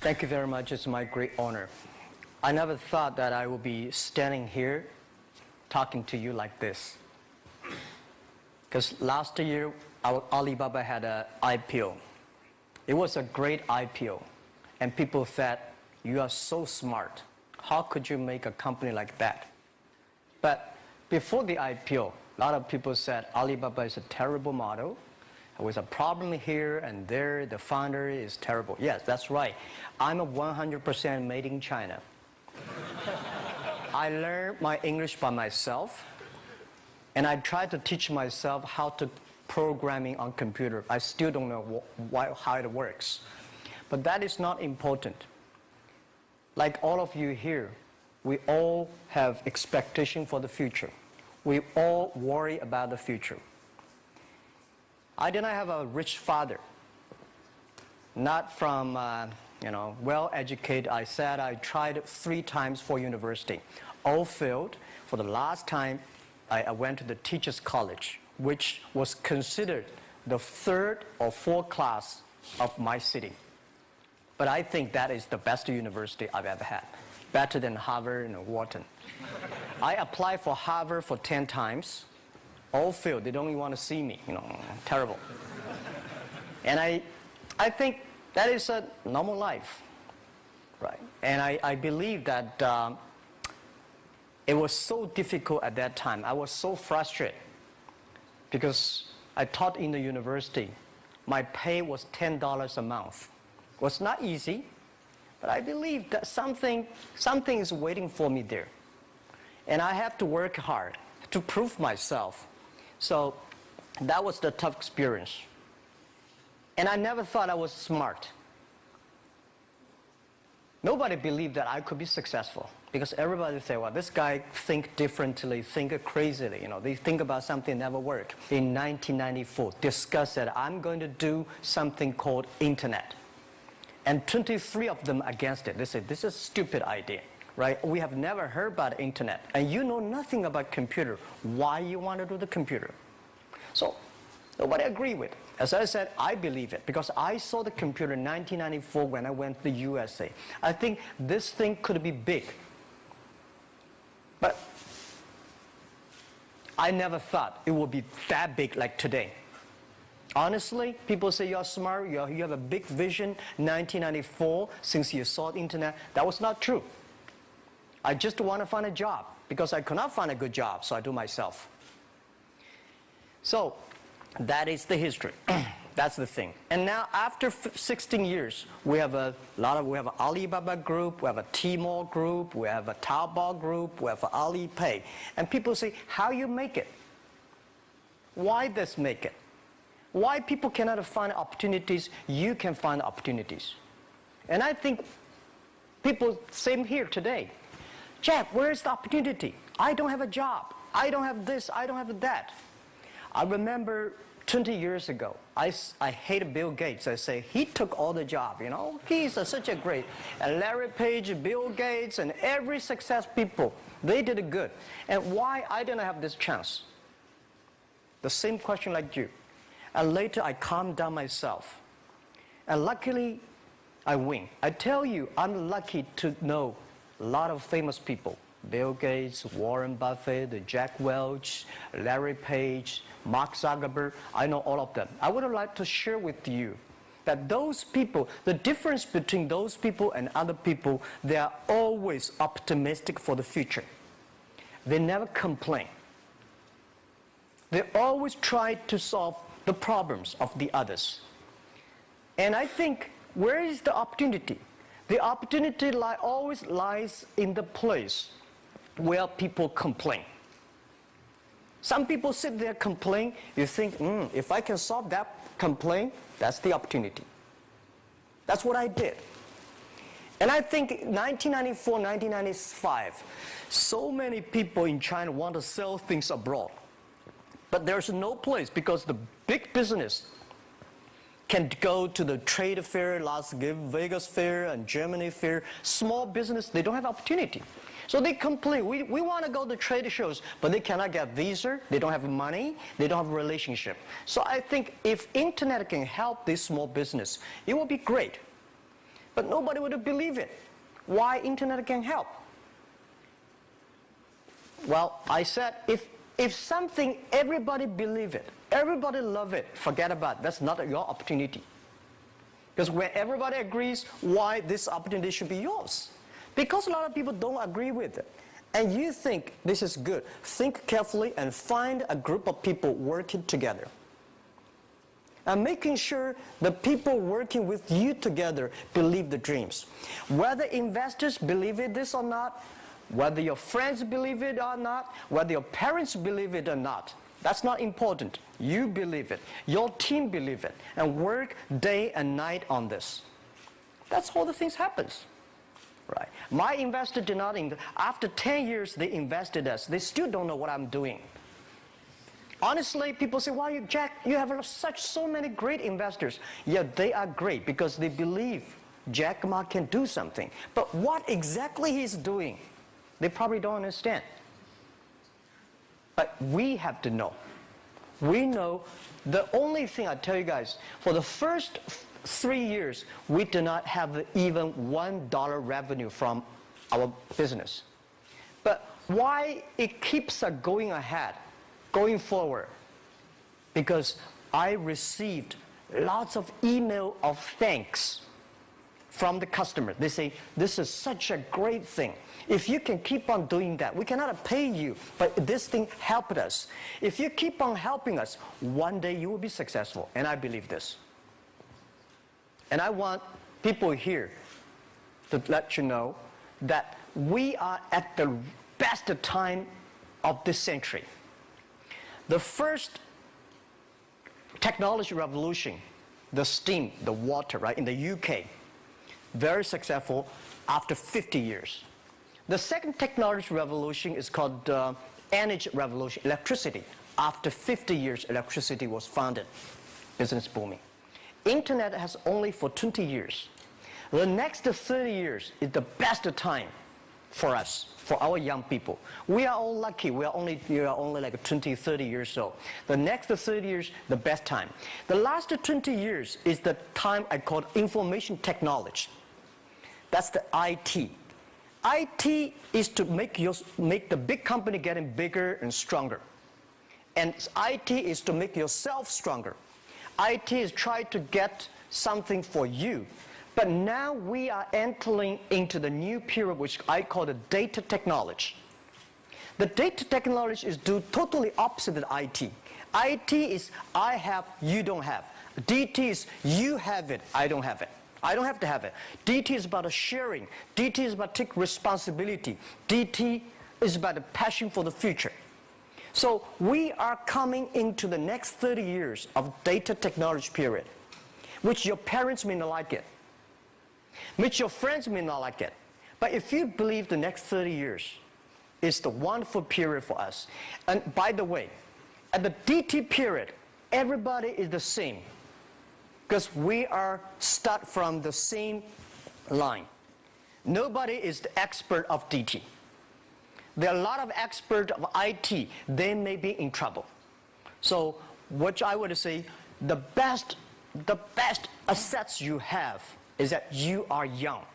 Thank you very much. It's my great honor. I never thought that I would be standing here talking to you like this. Because last year, Alibaba had an IPO. It was a great IPO. And people said, you are so smart. How could you make a company like that? But before the IPO, a lot of people said Alibaba is a terrible model. There was a problem here and there. The founder is terrible. Yes, that's right. I'm a 100% made in China. I learned my English by myself. And I tried to teach myself how to programming on computer. I still don't know how it works. But that is not important. Like all of you here, we all have expectation for the future. We all worry about the future. I did not have a rich father. Not from, well-educated. I said I tried 3 times for university. All failed. For the last time, I went to the teacher's college, which was considered the 3rd or 4th class of my city. But I think that is the best university I've ever had. Better than Harvard and Wharton. I applied for Harvard for 10 times. All failed. They don't even want to see me. Terrible. And I think that is a normal life. Right? And I believe that it was so difficult at that time. I was so frustrated because I taught in the university. My pay was $10 a month. It was not easy, but I believe that something is waiting for me there. And I have to work hard to prove myself. So that was the tough experience. And I never thought I was smart. Nobody believed that I could be successful because everybody say, well, this guy think differently, think crazily. They think about something never work. In 1994, discussed that I'm going to do something called internet. And 23 of them against it. They said, this is a stupid idea, right? We have never heard about internet. And you know nothing about computer. Why you want to do the computer? So nobody agreed with it. As I said, I believe it because I saw the computer in 1994 when I went to the USA. I think this thing could be big. But I never thought it would be that big like today. Honestly, people say you're smart, you have a big vision. 1994, since you saw the internet, that was not true. I just want to find a job because I could not find a good job, so I do myself. So that is the history. That's the thing. And now after 16 years, we have we have an Alibaba group, we have a Tmall group, we have a Taobao group, we have an Alipay. And people say, how you make it? Why this make it? Why people cannot find opportunities, you can find opportunities. And I think people, same here today. Jack, where is the opportunity? I don't have a job. I don't have this, I don't have that. I remember 20 years ago, I hated Bill Gates. I say, he took all the job, He's such a great. And Larry Page, Bill Gates, and every success people, they did it good. And why I didn't have this chance? The same question like you. And later I calmed down myself. And luckily, I win. I tell you, I'm lucky to know a lot of famous people. Bill Gates, Warren Buffett, Jack Welch, Larry Page, Mark Zuckerberg. I know all of them. I would like to share with you that those people, the difference between those people and other people, they are always optimistic for the future. They never complain. They always try to solve the problems of the others. And I think, where is the opportunity? The opportunity always lies in the place where people complain. Some people sit there complain, you think, if I can solve that complaint, that's the opportunity. That's what I did. And I think 1994, 1995, so many people in China want to sell things abroad. But there's no place because the big business can go to the trade fair, Las Vegas fair and Germany fair. Small business, they don't have opportunity. So they complain, we want to go to trade shows, but they cannot get visa, they don't have money, they don't have a relationship. So I think if internet can help this small business, it will be great. but nobody would believe it. Why internet can help? Well, I said, if something, everybody believe it, everybody love it, forget about it. That's not your opportunity. Because when everybody agrees, why this opportunity should be yours? Because a lot of people don't agree with it. And you think this is good. Think carefully and find a group of people working together. And making sure the people working with you together believe the dreams. Whether investors believe it this or not, whether your friends believe it or not, whether your parents believe it or not, that's not important. You believe it. Your team believe it. And work day and night on this. That's how the things happens. Right. My investor did not invest. After 10 years, they invested us. They still don't know what I'm doing. Honestly, people say, "Why, Jack, you have so many great investors." Yeah, they are great because they believe Jack Ma can do something. But what exactly he's doing, they probably don't understand. But we have to know. We know the only thing I tell you guys, for the first 3 years, we do not have even $1 revenue from our business. But why it keeps us going ahead, going forward? Because I received lots of email of thanks from the customer. They say, "This is such a great thing. If you can keep on doing that, we cannot pay you, but this thing helped us. If you keep on helping us, one day you will be successful." And I believe this. And I want people here to let you know that we are at the best time of this century. The first technology revolution, the steam, the water, right, in the UK, very successful after 50 years. The second technology revolution is called energy revolution, electricity. After 50 years, electricity was founded, business booming. Internet has only for 20 years. The next 30 years is the best time for us, for our young people. We are all lucky. We are only like 20, 30 years old. The next 30 years, the best time. The last 20 years is the time I call information technology. That's the IT. IT is to make the big company getting bigger and stronger. And IT is to make yourself stronger. IT is trying to get something for you. But now we are entering into the new period, which I call the data technology. The data technology is totally opposite of IT. IT is I have, you don't have. DT is you have it, I don't have it. I don't have to have it. DT is about sharing. DT is about taking responsibility. DT is about the passion for the future. So we are coming into the next 30 years of data technology period, which your parents may not like it, which your friends may not like it. But if you believe the next 30 years is the wonderful period for us, and by the way, at the DT period, everybody is the same, because we are start from the same line. Nobody is the expert of DT. There are a lot of experts of IT. They may be in trouble. So what I would say, the best assets you have is that you are young.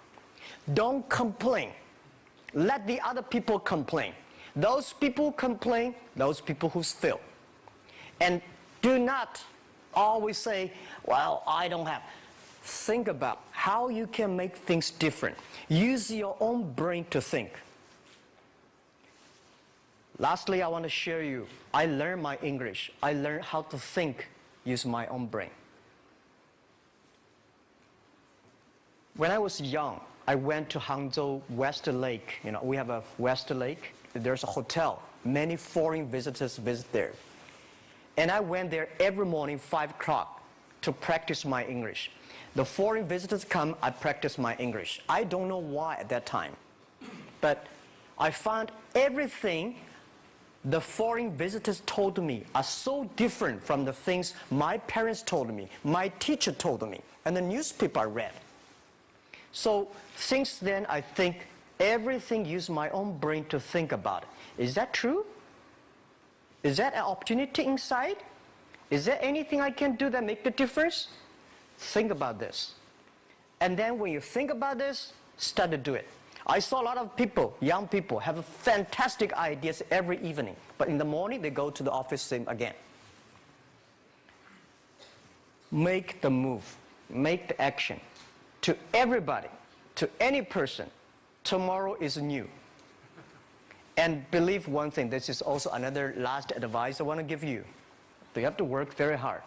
Don't complain. Let the other people complain. Those people complain, those people who fail. And do not always say, "Well, I don't have." Think about how you can make things different. Use your own brain to think. Lastly, I want to share you, I learned my English. I learned how to think using my own brain. When I was young, I went to Hangzhou West Lake. You know, we have a West Lake. There's a hotel. Many foreign visitors visit there. And I went there every morning, 5 o'clock, to practice my English. The foreign visitors come, I practice my English. I don't know why at that time. But I found everything the foreign visitors told me are so different from the things my parents told me, my teacher told me, and the newspaper I read. So since then, I think everything use my own brain to think about it. Is that true? Is that an opportunity inside? Is there anything I can do that make the difference? Think about this. And then when you think about this, start to do it. I saw a lot of people, young people, have fantastic ideas every evening. But in the morning, they go to the office same again. Make the move. Make the action. To everybody, to any person, tomorrow is new. And believe one thing, this is also another last advice I want to give you. You have to work very hard,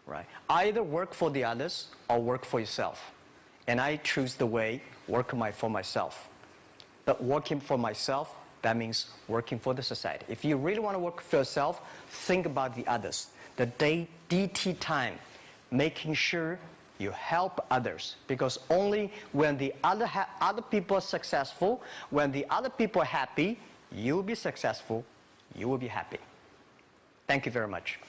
right? Either work for the others or work for yourself. And I choose the way, work for myself. But working for myself, that means working for the society. If you really want to work for yourself, think about the others. The DT time, making sure you help others. Because only when the other people are successful, when the other people are happy, you will be successful, you will be happy. Thank you very much.